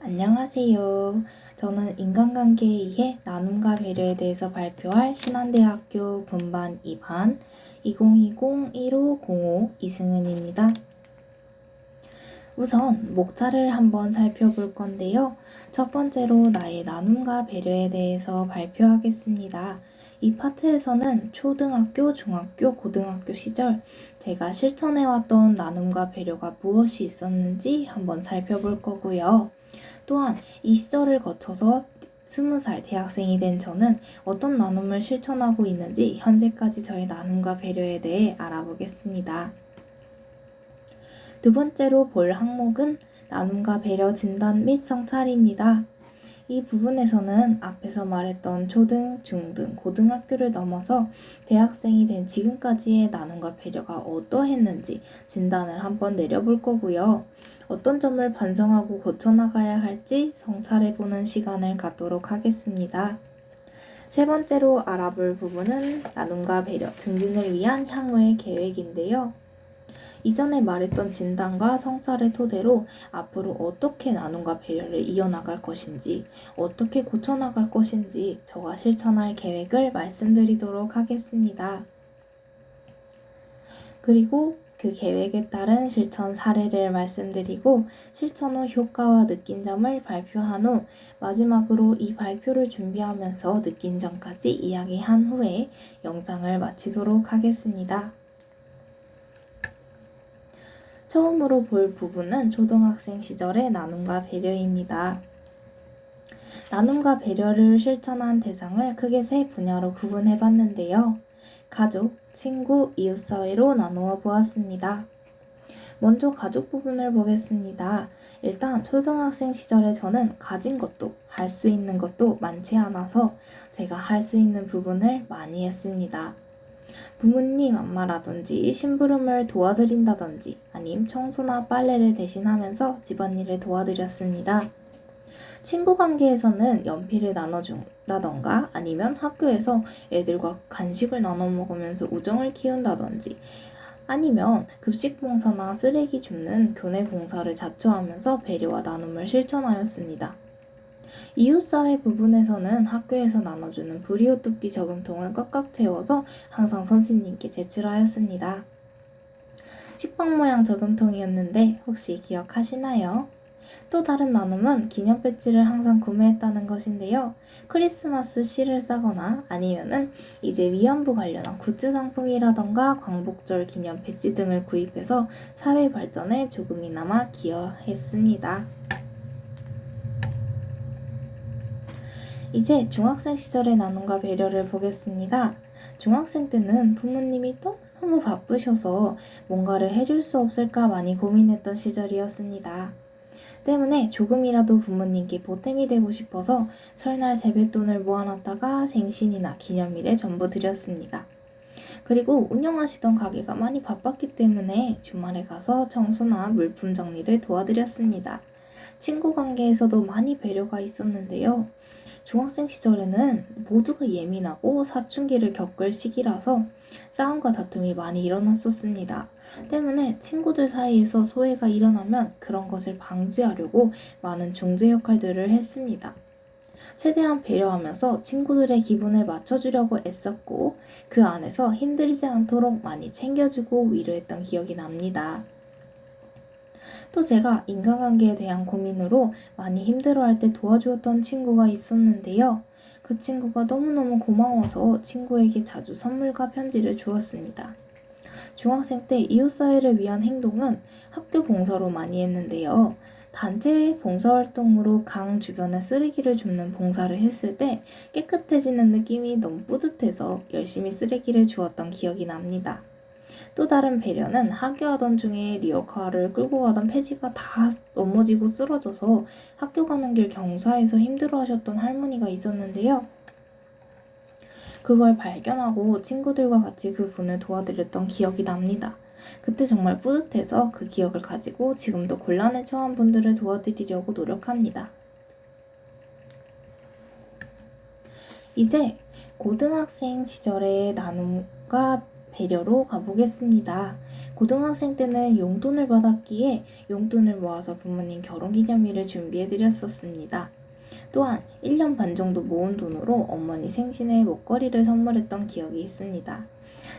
안녕하세요. 저는 인간관계에 의해 나눔과 배려에 대해서 발표할 신한대학교 분반 2반 2020-1505 이승은입니다. 우선 목차를 한번 살펴볼 건데요. 첫 번째로 나의 나눔과 배려에 대해서 발표하겠습니다. 이 파트에서는 초등학교, 중학교, 고등학교 시절 제가 실천해왔던 나눔과 배려가 무엇이 있었는지 한번 살펴볼 거고요. 또한 이 시절을 거쳐서 20살 대학생이 된 저는 어떤 나눔을 실천하고 있는지 현재까지 저의 나눔과 배려에 대해 알아보겠습니다. 두 번째로 볼 항목은 나눔과 배려 진단 및 성찰입니다. 이 부분에서는 앞에서 말했던 초등, 중등, 고등학교를 넘어서 대학생이 된 지금까지의 나눔과 배려가 어떠했는지 진단을 한번 내려볼 거고요. 어떤 점을 반성하고 고쳐나가야 할지 성찰해보는 시간을 갖도록 하겠습니다. 세 번째로 알아볼 부분은 나눔과 배려 증진을 위한 향후의 계획인데요. 이전에 말했던 진단과 성찰을 토대로 앞으로 어떻게 나눔과 배려를 이어나갈 것인지, 어떻게 고쳐나갈 것인지 저가 실천할 계획을 말씀드리도록 하겠습니다. 그리고 그 계획에 따른 실천 사례를 말씀드리고 실천 후 효과와 느낀 점을 발표한 후 마지막으로 이 발표를 준비하면서 느낀 점까지 이야기한 후에 영상을 마치도록 하겠습니다. 처음으로 볼 부분은 초등학생 시절의 나눔과 배려입니다. 나눔과 배려를 실천한 대상을 크게 세 분야로 구분해 봤는데요. 가족, 친구, 이웃사회로 나누어 보았습니다. 먼저 가족 부분을 보겠습니다. 일단 초등학생 시절에 저는 가진 것도 할 수 있는 것도 많지 않아서 제가 할 수 있는 부분을 많이 했습니다. 부모님 안마라든지 심부름을 도와드린다든지 아님 청소나 빨래를 대신하면서 집안일을 도와드렸습니다. 친구 관계에서는 연필을 나눠준다던가 아니면 학교에서 애들과 간식을 나눠 먹으면서 우정을 키운다든지 아니면 급식 봉사나 쓰레기 줍는 교내 봉사를 자처하면서 배려와 나눔을 실천하였습니다. 이웃사회 부분에서는 학교에서 나눠주는 불이웃돕기 저금통을 꽉꽉 채워서 항상 선생님께 제출하였습니다. 식빵 모양 저금통이었는데 혹시 기억하시나요? 또 다른 나눔은 기념 배지를 항상 구매했다는 것인데요. 크리스마스 실을 싸거나 아니면은 이제 위안부 관련한 굿즈 상품이라던가 광복절 기념 배지 등을 구입해서 사회 발전에 조금이나마 기여했습니다. 이제 중학생 시절의 나눔과 배려를 보겠습니다. 중학생 때는 부모님이 너무 바쁘셔서 뭔가를 해줄 수 없을까 많이 고민했던 시절이었습니다. 때문에 조금이라도 부모님께 보탬이 되고 싶어서 설날 세뱃돈을 모아놨다가 생신이나 기념일에 전부 드렸습니다. 그리고 운영하시던 가게가 많이 바빴기 때문에 주말에 가서 청소나 물품 정리를 도와드렸습니다. 친구 관계에서도 많이 배려가 있었는데요. 중학생 시절에는 모두가 예민하고 사춘기를 겪을 시기라서 싸움과 다툼이 많이 일어났었습니다. 때문에 친구들 사이에서 소외가 일어나면 그런 것을 방지하려고 많은 중재 역할들을 했습니다. 최대한 배려하면서 친구들의 기분을 맞춰주려고 애썼고 그 안에서 힘들지 않도록 많이 챙겨주고 위로했던 기억이 납니다. 또 제가 인간관계에 대한 고민으로 많이 힘들어할 때 도와주었던 친구가 있었는데요. 그 친구가 너무너무 고마워서 친구에게 자주 선물과 편지를 주었습니다. 중학생 때 이웃사회를 위한 행동은 학교 봉사로 많이 했는데요. 단체 봉사활동으로 강 주변에 쓰레기를 줍는 봉사를 했을 때 깨끗해지는 느낌이 너무 뿌듯해서 열심히 쓰레기를 주었던 기억이 납니다. 또 다른 배려는 하교하던 중에 리어카를 끌고 가던 폐지가 다 넘어지고 쓰러져서 학교 가는 길 경사에서 힘들어하셨던 할머니가 있었는데요. 그걸 발견하고 친구들과 같이 그 분을 도와드렸던 기억이 납니다. 그때 정말 뿌듯해서 그 기억을 가지고 지금도 곤란에 처한 분들을 도와드리려고 노력합니다. 이제 고등학생 시절의 나눔과 배려로 가보겠습니다. 고등학생 때는 용돈을 받았기에 용돈을 모아서 부모님 결혼기념일을 준비해드렸었습니다. 또한 1년 반 정도 모은 돈으로 어머니 생신에 목걸이를 선물했던 기억이 있습니다.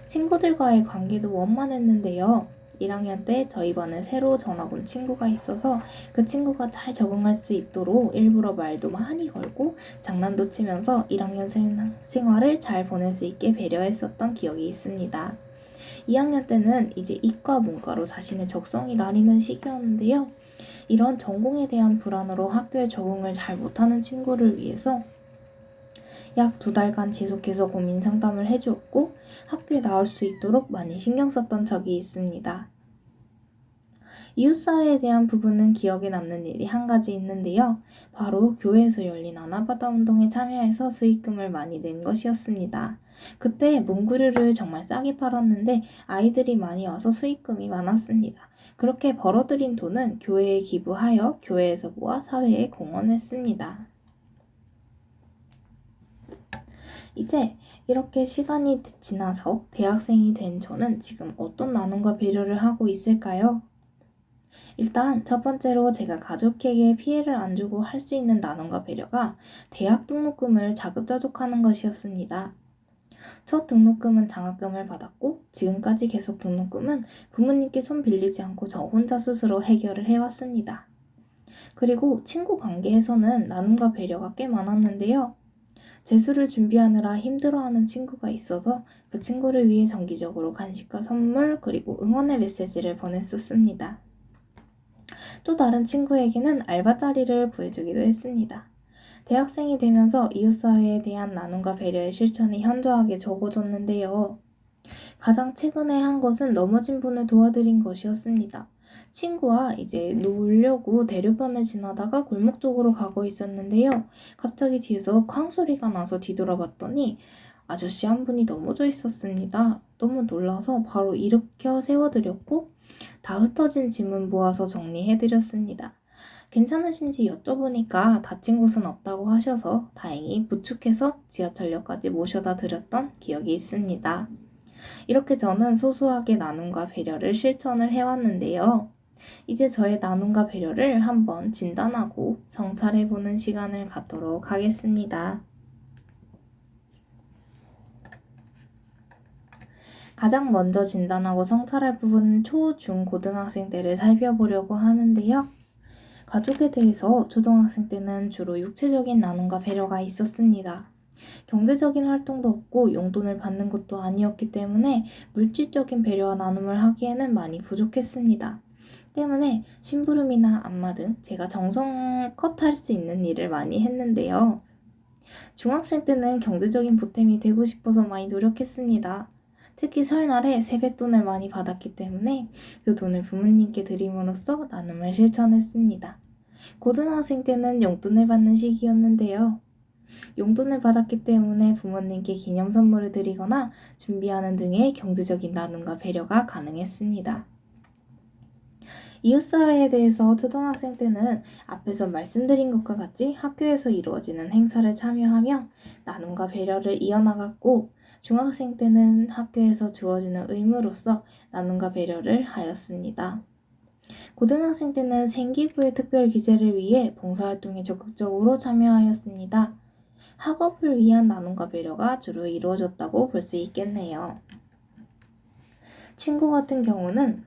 친구들과의 관계도 원만했는데요. 1학년 때 저희 반에 새로 전학 온 친구가 있어서 그 친구가 잘 적응할 수 있도록 일부러 말도 많이 걸고 장난도 치면서 1학년 생활을 잘 보낼 수 있게 배려했었던 기억이 있습니다. 2학년 때는 이제 이과 문과로 자신의 적성이 나뉘는 시기였는데요. 이런 전공에 대한 불안으로 학교에 적응을 잘 못하는 친구를 위해서 약 2달간 지속해서 고민 상담을 해주었고 학교에 나올 수 있도록 많이 신경 썼던 적이 있습니다. 이웃사회에 대한 부분은 기억에 남는 일이 한 가지 있는데요. 바로 교회에서 열린 아나바다 운동에 참여해서 수익금을 많이 낸 것이었습니다. 그때 몽구류를 정말 싸게 팔았는데 아이들이 많이 와서 수익금이 많았습니다. 그렇게 벌어들인 돈은 교회에 기부하여 교회에서 모아 사회에 공헌했습니다. 이제 이렇게 시간이 지나서 대학생이 된 저는 지금 어떤 나눔과 배려를 하고 있을까요? 일단 첫 번째로 제가 가족에게 피해를 안 주고 할 수 있는 나눔과 배려가 대학 등록금을 자급자족하는 것이었습니다. 첫 등록금은 장학금을 받았고 지금까지 계속 등록금은 부모님께 손 빌리지 않고 저 혼자 스스로 해결을 해왔습니다. 그리고 친구 관계에서는 나눔과 배려가 꽤 많았는데요. 재수를 준비하느라 힘들어하는 친구가 있어서 그 친구를 위해 정기적으로 간식과 선물 그리고 응원의 메시지를 보냈었습니다. 또 다른 친구에게는 알바 자리를 구해주기도 했습니다. 대학생이 되면서 이웃사회에 대한 나눔과 배려의 실천이 현저하게 적어졌는데요. 가장 최근에 한 것은 넘어진 분을 도와드린 것이었습니다. 친구와 이제 놀려고 대로변을 지나다가 골목 쪽으로 가고 있었는데요. 갑자기 뒤에서 쾅 소리가 나서 뒤돌아봤더니 아저씨 한 분이 넘어져 있었습니다. 너무 놀라서 바로 일으켜 세워드렸고 다 흩어진 짐은 모아서 정리해드렸습니다. 괜찮으신지 여쭤보니까 다친 곳은 없다고 하셔서 다행히 부축해서 지하철역까지 모셔다 드렸던 기억이 있습니다. 이렇게 저는 소소하게 나눔과 배려를 실천을 해왔는데요. 이제 저의 나눔과 배려를 한번 진단하고 성찰해보는 시간을 갖도록 하겠습니다. 가장 먼저 진단하고 성찰할 부분은 초, 중, 고등학생 때를 살펴보려고 하는데요. 가족에 대해서 초등학생 때는 주로 육체적인 나눔과 배려가 있었습니다. 경제적인 활동도 없고 용돈을 받는 것도 아니었기 때문에 물질적인 배려와 나눔을 하기에는 많이 부족했습니다. 때문에 심부름이나 안마 등 제가 정성껏 할 수 있는 일을 많이 했는데요. 중학생 때는 경제적인 보탬이 되고 싶어서 많이 노력했습니다. 특히 설날에 세뱃돈을 많이 받았기 때문에 그 돈을 부모님께 드림으로써 나눔을 실천했습니다. 고등학생 때는 용돈을 받는 시기였는데요. 용돈을 받았기 때문에 부모님께 기념 선물을 드리거나 준비하는 등의 경제적인 나눔과 배려가 가능했습니다. 이웃사회에 대해서 초등학생 때는 앞에서 말씀드린 것과 같이 학교에서 이루어지는 행사를 참여하며 나눔과 배려를 이어나갔고 중학생 때는 학교에서 주어지는 의무로서 나눔과 배려를 하였습니다. 고등학생 때는 생기부의 특별 기재를 위해 봉사활동에 적극적으로 참여하였습니다. 학업을 위한 나눔과 배려가 주로 이루어졌다고 볼 수 있겠네요. 친구 같은 경우는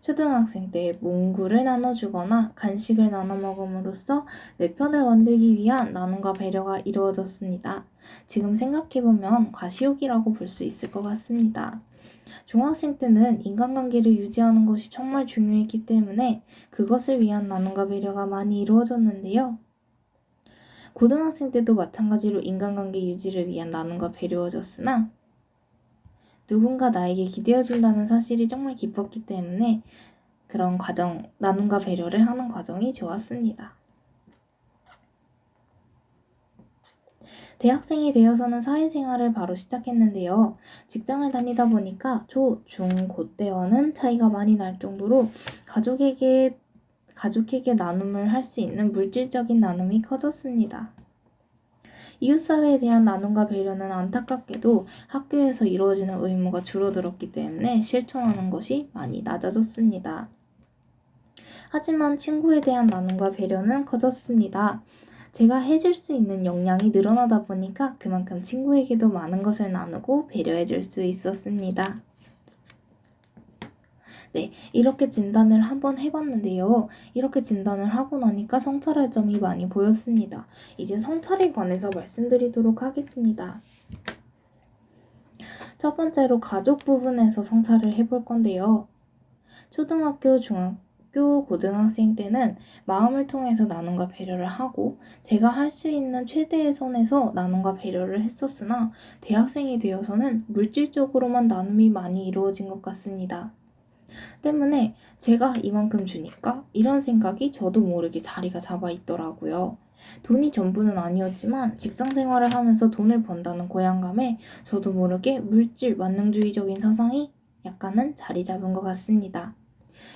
초등학생 때 문구를 나눠주거나 간식을 나눠 먹음으로써 내 편을 만들기 위한 나눔과 배려가 이루어졌습니다. 지금 생각해보면 과시욕이라고 볼 수 있을 것 같습니다. 중학생 때는 인간관계를 유지하는 것이 정말 중요했기 때문에 그것을 위한 나눔과 배려가 많이 이루어졌는데요. 고등학생 때도 마찬가지로 인간관계 유지를 위한 나눔과 배려졌으나 누군가 나에게 기대어준다는 사실이 정말 기뻤기 때문에 그런 과정, 나눔과 배려를 하는 과정이 좋았습니다. 대학생이 되어서는 사회생활을 바로 시작했는데요. 직장을 다니다 보니까 초, 중, 고 때와는 차이가 많이 날 정도로 가족에게 나눔을 할 수 있는 물질적인 나눔이 커졌습니다. 이웃사회에 대한 나눔과 배려는 안타깝게도 학교에서 이루어지는 의무가 줄어들었기 때문에 실천하는 것이 많이 낮아졌습니다. 하지만 친구에 대한 나눔과 배려는 커졌습니다. 제가 해줄 수 있는 역량이 늘어나다 보니까 그만큼 친구에게도 많은 것을 나누고 배려해줄 수 있었습니다. 네, 이렇게 진단을 한번 해봤는데요. 이렇게 진단을 하고 나니까 성찰할 점이 많이 보였습니다. 이제 성찰에 관해서 말씀드리도록 하겠습니다. 첫 번째로 가족 부분에서 성찰을 해볼 건데요. 초등학교, 중학교, 고등학생 때는 마음을 통해서 나눔과 배려를 하고 제가 할 수 있는 최대의 선에서 나눔과 배려를 했었으나 대학생이 되어서는 물질적으로만 나눔이 많이 이루어진 것 같습니다. 때문에 제가 이만큼 주니까 이런 생각이 저도 모르게 자리가 잡아 있더라고요. 돈이 전부는 아니었지만 직장 생활을 하면서 돈을 번다는 고향감에 저도 모르게 물질 만능주의적인 사상이 약간은 자리 잡은 것 같습니다.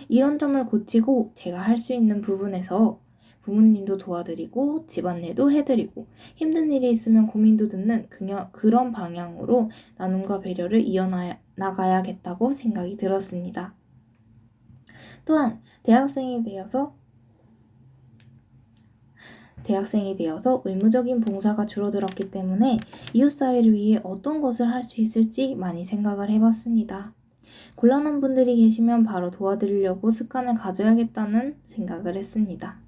이런 점을 고치고 제가 할 수 있는 부분에서 부모님도 도와드리고 집안일도 해드리고 힘든 일이 있으면 고민도 듣는 그런 방향으로 나눔과 배려를 이어나가야겠다고 생각이 들었습니다. 또한 대학생이 되어서 의무적인 봉사가 줄어들었기 때문에 이웃사회를 위해 어떤 것을 할 수 있을지 많이 생각을 해봤습니다. 곤란한 분들이 계시면 바로 도와드리려고 습관을 가져야겠다는 생각을 했습니다.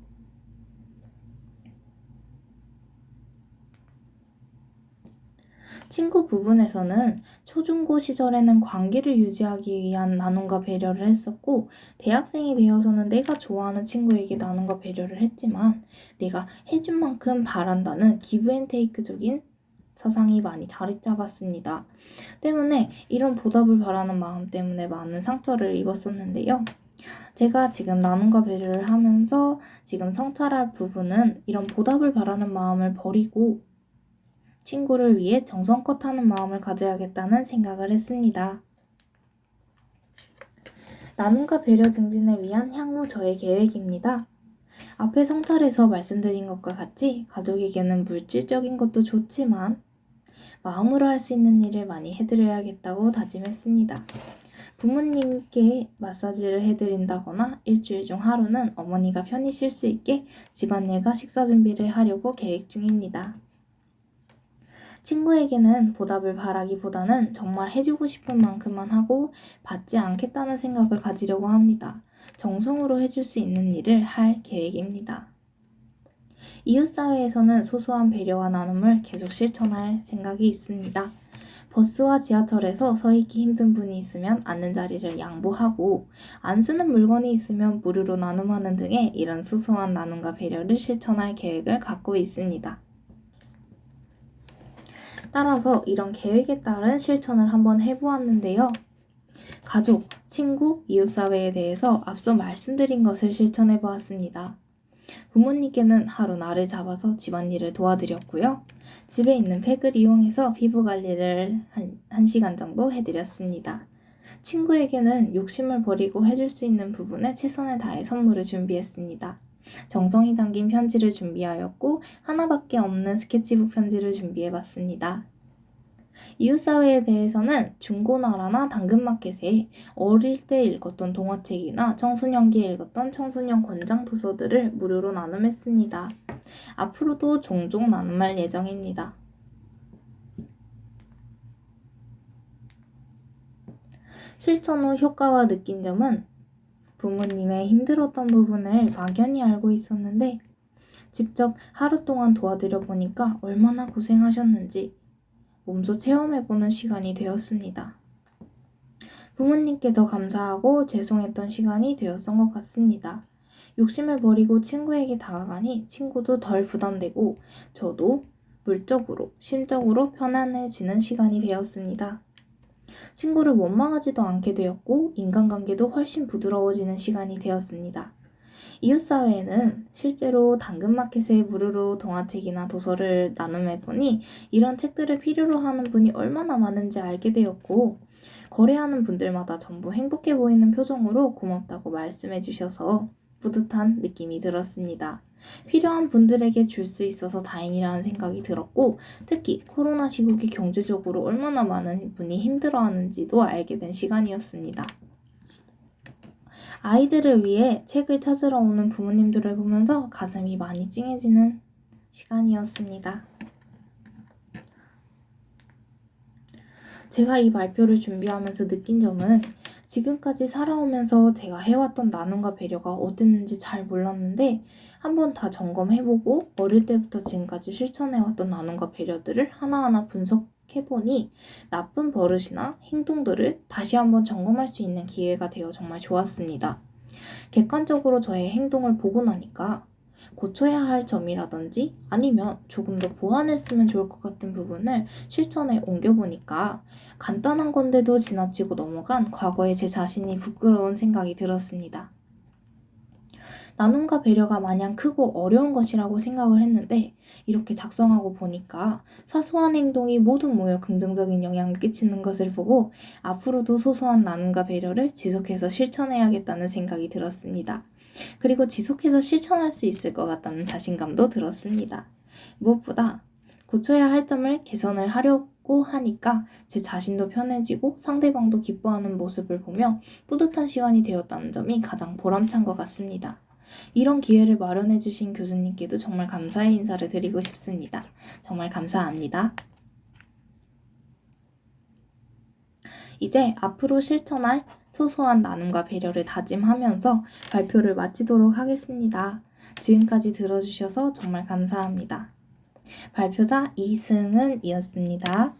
친구 부분에서는 초중고 시절에는 관계를 유지하기 위한 나눔과 배려를 했었고 대학생이 되어서는 내가 좋아하는 친구에게 나눔과 배려를 했지만 내가 해준 만큼 바란다는 기브앤테이크적인 사상이 많이 자리 잡았습니다. 때문에 이런 보답을 바라는 마음 때문에 많은 상처를 입었었는데요. 제가 지금 나눔과 배려를 하면서 지금 성찰할 부분은 이런 보답을 바라는 마음을 버리고 친구를 위해 정성껏 하는 마음을 가져야겠다는 생각을 했습니다. 나눔과 배려 증진을 위한 향후 저의 계획입니다. 앞에 성찰에서 말씀드린 것과 같이 가족에게는 물질적인 것도 좋지만 마음으로 할 수 있는 일을 많이 해드려야겠다고 다짐했습니다. 부모님께 마사지를 해드린다거나 일주일 중 하루는 어머니가 편히 쉴 수 있게 집안일과 식사 준비를 하려고 계획 중입니다. 친구에게는 보답을 바라기보다는 정말 해주고 싶은 만큼만 하고 받지 않겠다는 생각을 가지려고 합니다. 정성으로 해줄 수 있는 일을 할 계획입니다. 이웃사회에서는 소소한 배려와 나눔을 계속 실천할 생각이 있습니다. 버스와 지하철에서 서 있기 힘든 분이 있으면 앉는 자리를 양보하고 안 쓰는 물건이 있으면 무료로 나눔하는 등의 이런 소소한 나눔과 배려를 실천할 계획을 갖고 있습니다. 따라서 이런 계획에 따른 실천을 한번 해보았는데요. 가족, 친구, 이웃사회에 대해서 앞서 말씀드린 것을 실천해보았습니다. 부모님께는 하루 날을 잡아서 집안일을 도와드렸고요. 집에 있는 팩을 이용해서 피부 관리를 1시간 정도 해드렸습니다. 친구에게는 욕심을 버리고 해줄 수 있는 부분에 최선을 다해 선물을 준비했습니다. 정성이 담긴 편지를 준비하였고 하나밖에 없는 스케치북 편지를 준비해봤습니다. 이웃사회에 대해서는 중고나라나 당근마켓에 어릴 때 읽었던 동화책이나 청소년기에 읽었던 청소년 권장 도서들을 무료로 나눔했습니다. 앞으로도 종종 나눔할 예정입니다. 실천 후 효과와 느낀 점은 부모님의 힘들었던 부분을 막연히 알고 있었는데 직접 하루 동안 도와드려 보니까 얼마나 고생하셨는지 몸소 체험해보는 시간이 되었습니다. 부모님께 더 감사하고 죄송했던 시간이 되었던 것 같습니다. 욕심을 버리고 친구에게 다가가니 친구도 덜 부담되고 저도 물적으로, 심적으로 편안해지는 시간이 되었습니다. 친구를 원망하지도 않게 되었고 인간관계도 훨씬 부드러워지는 시간이 되었습니다. 이웃사회에는 실제로 당근마켓에 무료로 동화책이나 도서를 나눔해보니 이런 책들을 필요로 하는 분이 얼마나 많은지 알게 되었고 거래하는 분들마다 전부 행복해 보이는 표정으로 고맙다고 말씀해 주셔서 뿌듯한 느낌이 들었습니다. 필요한 분들에게 줄 수 있어서 다행이라는 생각이 들었고, 특히 코로나 시국이 경제적으로 얼마나 많은 분이 힘들어하는지도 알게 된 시간이었습니다. 아이들을 위해 책을 찾으러 오는 부모님들을 보면서 가슴이 많이 찡해지는 시간이었습니다. 제가 이 발표를 준비하면서 느낀 점은, 지금까지 살아오면서 제가 해왔던 나눔과 배려가 어땠는지 잘 몰랐는데 한번 다 점검해보고 어릴 때부터 지금까지 실천해왔던 나눔과 배려들을 하나하나 분석해보니 나쁜 버릇이나 행동들을 다시 한번 점검할 수 있는 기회가 되어 정말 좋았습니다. 객관적으로 저의 행동을 보고 나니까 고쳐야 할 점이라든지 아니면 조금 더 보완했으면 좋을 것 같은 부분을 실천에 옮겨보니까 간단한 건데도 지나치고 넘어간 과거의 제 자신이 부끄러운 생각이 들었습니다. 나눔과 배려가 마냥 크고 어려운 것이라고 생각을 했는데 이렇게 작성하고 보니까 사소한 행동이 모두 모여 긍정적인 영향을 끼치는 것을 보고 앞으로도 소소한 나눔과 배려를 지속해서 실천해야겠다는 생각이 들었습니다. 그리고 지속해서 실천할 수 있을 것 같다는 자신감도 들었습니다. 무엇보다 고쳐야 할 점을 개선을 하려고 하니까 제 자신도 편해지고 상대방도 기뻐하는 모습을 보며 뿌듯한 시간이 되었다는 점이 가장 보람찬 것 같습니다. 이런 기회를 마련해 주신 교수님께도 정말 감사의 인사를 드리고 싶습니다. 정말 감사합니다. 이제 앞으로 실천할 소소한 나눔과 배려를 다짐하면서 발표를 마치도록 하겠습니다. 지금까지 들어주셔서 정말 감사합니다. 발표자 이승은이었습니다.